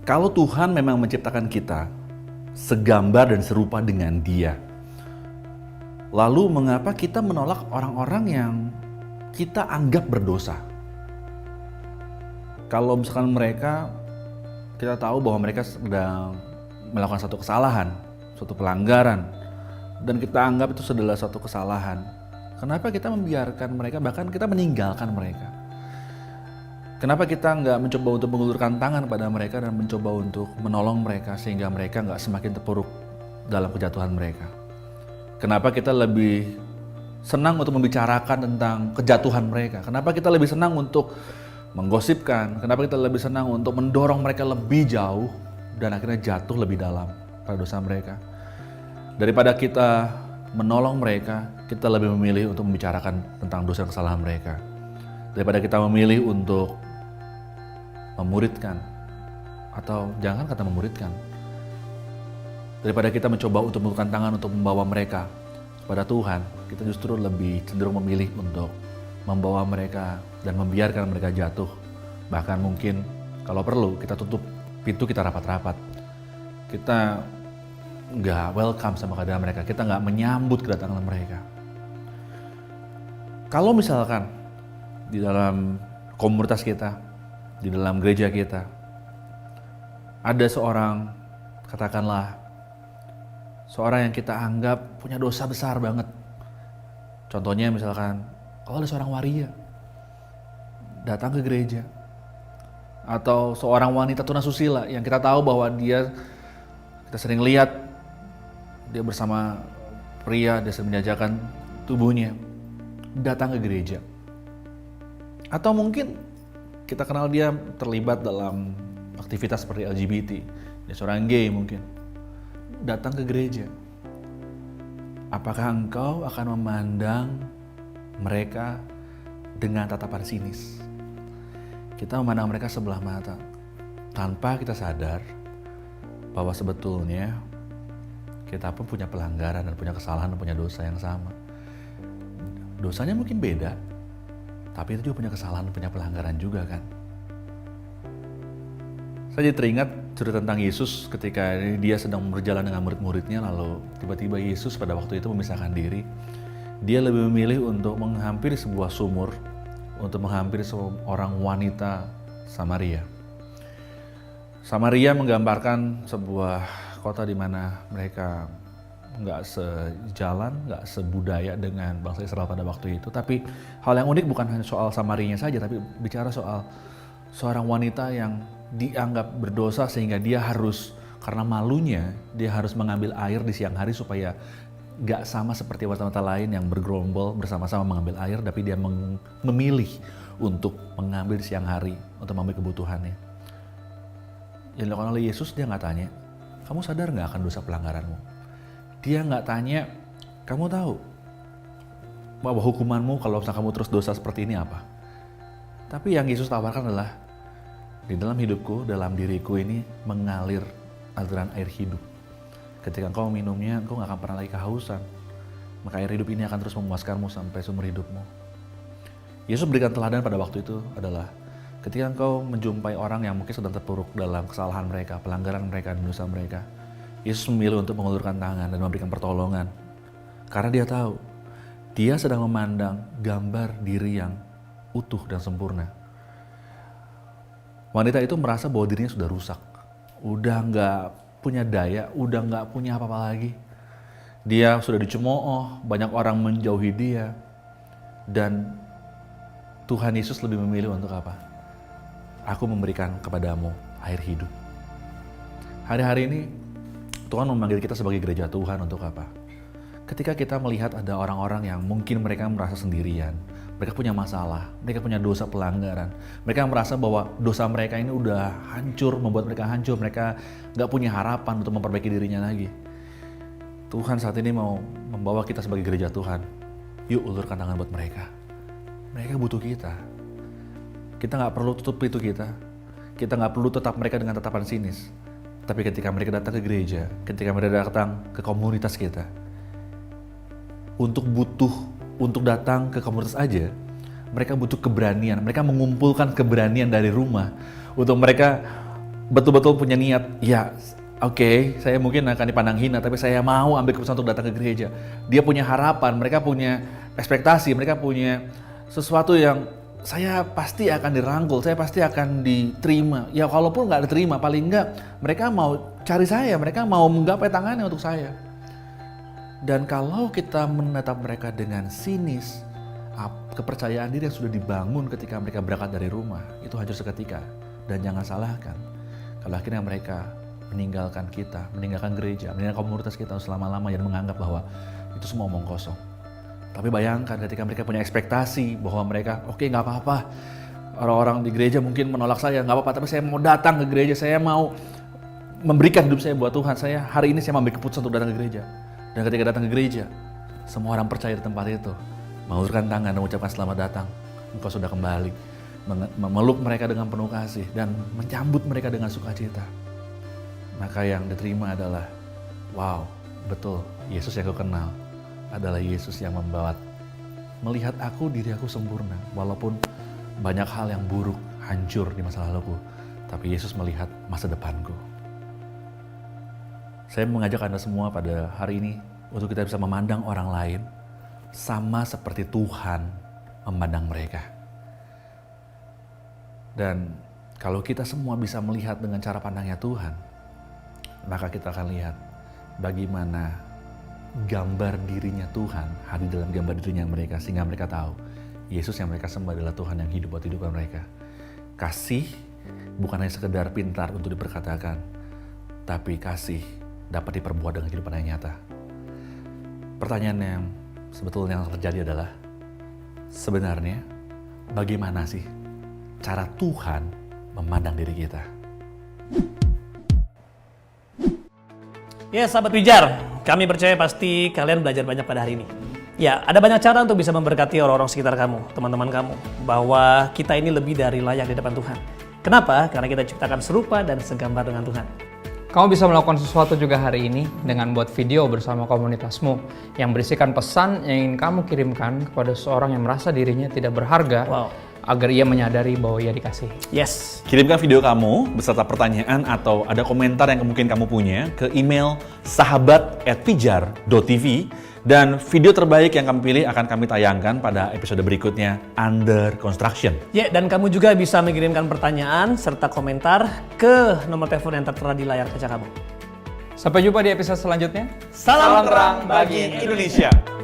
Kalau Tuhan memang menciptakan kita segambar dan serupa dengan Dia, lalu mengapa kita menolak orang-orang yang kita anggap berdosa? Kalau misalkan mereka, kita tahu bahwa mereka sedang melakukan satu kesalahan, suatu pelanggaran, dan kita anggap itu adalah suatu kesalahan. Kenapa kita membiarkan mereka, bahkan kita meninggalkan mereka? Kenapa kita nggak mencoba untuk mengulurkan tangan pada mereka dan mencoba untuk menolong mereka sehingga mereka nggak semakin terpuruk dalam kejatuhan mereka? Kenapa kita lebih senang untuk membicarakan tentang kejatuhan mereka? Kenapa kita lebih senang untuk menggosipkan? Kenapa kita lebih senang untuk mendorong mereka lebih jauh dan akhirnya jatuh lebih dalam pada dosa mereka? Daripada kita menolong mereka, kita lebih memilih untuk membicarakan tentang dosa dan kesalahan mereka. Daripada kita memilih untuk memuridkan, atau jangan kata memuridkan, daripada kita mencoba untuk mengulurkan tangan untuk membawa mereka kepada Tuhan, kita justru lebih cenderung memilih untuk membawa mereka dan membiarkan mereka jatuh. Bahkan mungkin kalau perlu kita tutup pintu kita rapat-rapat. Kita nggak welcome sama keadaan mereka, kita nggak menyambut kedatangan mereka. Kalau misalkan di dalam komunitas kita, di dalam gereja kita, ada seorang, katakanlah, seorang yang kita anggap punya dosa besar banget. Contohnya misalkan, kalau ada seorang waria datang ke gereja, atau seorang wanita tunasusila yang kita tahu bahwa kita sering lihat dia bersama pria, dia sering menjajakan tubuhnya, datang ke gereja. Atau mungkin kita kenal dia terlibat dalam aktivitas seperti LGBT, dia seorang gay mungkin, datang ke gereja. Apakah engkau akan memandang mereka dengan tatapan sinis? Kita memandang mereka sebelah mata, tanpa kita sadar bahwa sebetulnya kita pun punya pelanggaran dan punya kesalahan dan punya dosa yang sama. Dosanya mungkin beda, tapi itu juga punya kesalahan, punya pelanggaran juga kan. Saya jadi teringat cerita tentang Yesus ketika dia sedang berjalan dengan murid-muridnya, lalu tiba-tiba Yesus pada waktu itu memisahkan diri. Dia lebih memilih untuk menghampiri sebuah sumur, untuk menghampiri seorang wanita Samaria. Samaria menggambarkan sebuah kota di mana mereka nggak sejalan, nggak sebudaya dengan bangsa Israel pada waktu itu. Tapi hal yang unik bukan hanya soal Samarianya saja, tapi bicara soal seorang wanita yang dianggap berdosa sehingga dia harus, karena malunya, dia harus mengambil air di siang hari supaya nggak sama seperti wanita-wanita lain yang bergerombol bersama-sama mengambil air, tapi dia memilih untuk mengambil di siang hari untuk mengambil kebutuhannya. Yang dilakukan oleh Yesus, dia nggak tanya, kamu sadar nggak akan dosa pelanggaranmu? Dia nggak tanya, kamu tahu bahwa hukumanmu kalau misalnya kamu terus dosa seperti ini apa? Tapi yang Yesus tawarkan adalah, di dalam hidupku, dalam diriku ini mengalir aliran air hidup. Ketika engkau minumnya, engkau nggak akan pernah lagi kehausan. Maka air hidup ini akan terus memuaskanmu sampai seumur hidupmu. Yesus berikan teladan pada waktu itu adalah, ketika engkau menjumpai orang yang mungkin sedang terpuruk dalam kesalahan mereka, pelanggaran mereka, dan dosa mereka, Yesus memilih untuk mengulurkan tangan dan memberikan pertolongan. Karena dia tahu, dia sedang memandang gambar diri yang utuh dan sempurna. Wanita itu merasa bahwa dirinya sudah rusak, udah nggak punya daya, udah nggak punya apa-apa lagi. Dia sudah dicemooh, banyak orang menjauhi dia. Dan Tuhan Yesus lebih memilih untuk apa? Aku memberikan kepadamu air hidup. Hari-hari ini Tuhan memanggil kita sebagai gereja Tuhan untuk apa? Ketika kita melihat ada orang-orang yang mungkin mereka merasa sendirian, mereka punya masalah, mereka punya dosa pelanggaran, mereka merasa bahwa dosa mereka ini udah hancur, membuat mereka hancur, mereka gak punya harapan untuk memperbaiki dirinya lagi. Tuhan saat ini mau membawa kita sebagai gereja Tuhan. Yuk ulurkan tangan buat mereka. Mereka butuh kita. Kita gak perlu tutup pintu kita. Kita gak perlu tetap mereka dengan tatapan sinis. Tapi ketika mereka datang ke gereja, ketika mereka datang ke komunitas kita, untuk datang ke komunitas aja, mereka butuh keberanian. Mereka mengumpulkan keberanian dari rumah untuk mereka betul-betul punya niat, ya oke, saya mungkin akan dipandang hina, tapi saya mau ambil keputusan untuk datang ke gereja. Dia punya harapan, mereka punya ekspektasi, mereka punya sesuatu yang saya pasti akan dirangkul, saya pasti akan diterima. Ya kalaupun nggak diterima, paling nggak mereka mau cari saya, mereka mau menggapai tangannya untuk saya. Dan kalau kita menatap mereka dengan sinis, kepercayaan diri yang sudah dibangun ketika mereka berangkat dari rumah, itu hancur seketika. Dan jangan salahkan, kalau akhirnya mereka meninggalkan kita, meninggalkan gereja, meninggalkan komunitas kita selama-lama dan menganggap bahwa itu semua omong kosong. Tapi bayangkan ketika mereka punya ekspektasi bahwa mereka, oke, nggak apa-apa, orang-orang di gereja mungkin menolak saya, nggak apa-apa, tapi saya mau datang ke gereja, saya mau memberikan hidup saya buat Tuhan, hari ini saya mengambil keputusan untuk datang ke gereja. Dan ketika datang ke gereja, semua orang percaya di tempat itu, mengulurkan tangan dan mengucapkan selamat datang, engkau sudah kembali, memeluk mereka dengan penuh kasih dan menyambut mereka dengan sukacita. Maka yang diterima adalah, wow, betul, Yesus yang aku kenal adalah Yesus yang melihat aku, diri aku sempurna, walaupun banyak hal yang buruk, hancur di masa laluku, tapi Yesus melihat masa depanku. Saya mengajak Anda semua pada hari ini untuk kita bisa memandang orang lain sama seperti Tuhan memandang mereka. Dan kalau kita semua bisa melihat dengan cara pandangnya Tuhan, maka kita akan lihat bagaimana gambar dirinya Tuhan hadir dalam gambar dirinya mereka, sehingga mereka tahu Yesus yang mereka sembah adalah Tuhan yang hidup buat kehidupan mereka. Kasih bukan hanya sekedar pintar untuk diperkatakan, tapi kasih dapat diperbuat dengan kehidupan yang nyata. Pertanyaan yang sebetulnya yang terjadi adalah, sebenarnya bagaimana sih cara Tuhan memandang diri kita? Ya, sahabat Pijar, kami percaya pasti kalian belajar banyak pada hari ini. Ya, ada banyak cara untuk bisa memberkati orang-orang sekitar kamu, teman-teman kamu, bahwa kita ini lebih dari layak di depan Tuhan. Kenapa? Karena kita diciptakan serupa dan segambar dengan Tuhan. Kamu bisa melakukan sesuatu juga hari ini dengan buat video bersama komunitasmu yang berisikan pesan yang ingin kamu kirimkan kepada seorang yang merasa dirinya tidak berharga, agar ia menyadari bahwa ia dikasih. Yes. Kirimkan video kamu beserta pertanyaan atau ada komentar yang mungkin kamu punya ke email sahabat@pijar.tv, dan video terbaik yang kami pilih akan kami tayangkan pada episode berikutnya, Under Construction. Ya, dan kamu juga bisa mengirimkan pertanyaan serta komentar ke nomor telepon yang tertera di layar kaca kamu. Sampai jumpa di episode selanjutnya. Salam terang bagi Indonesia.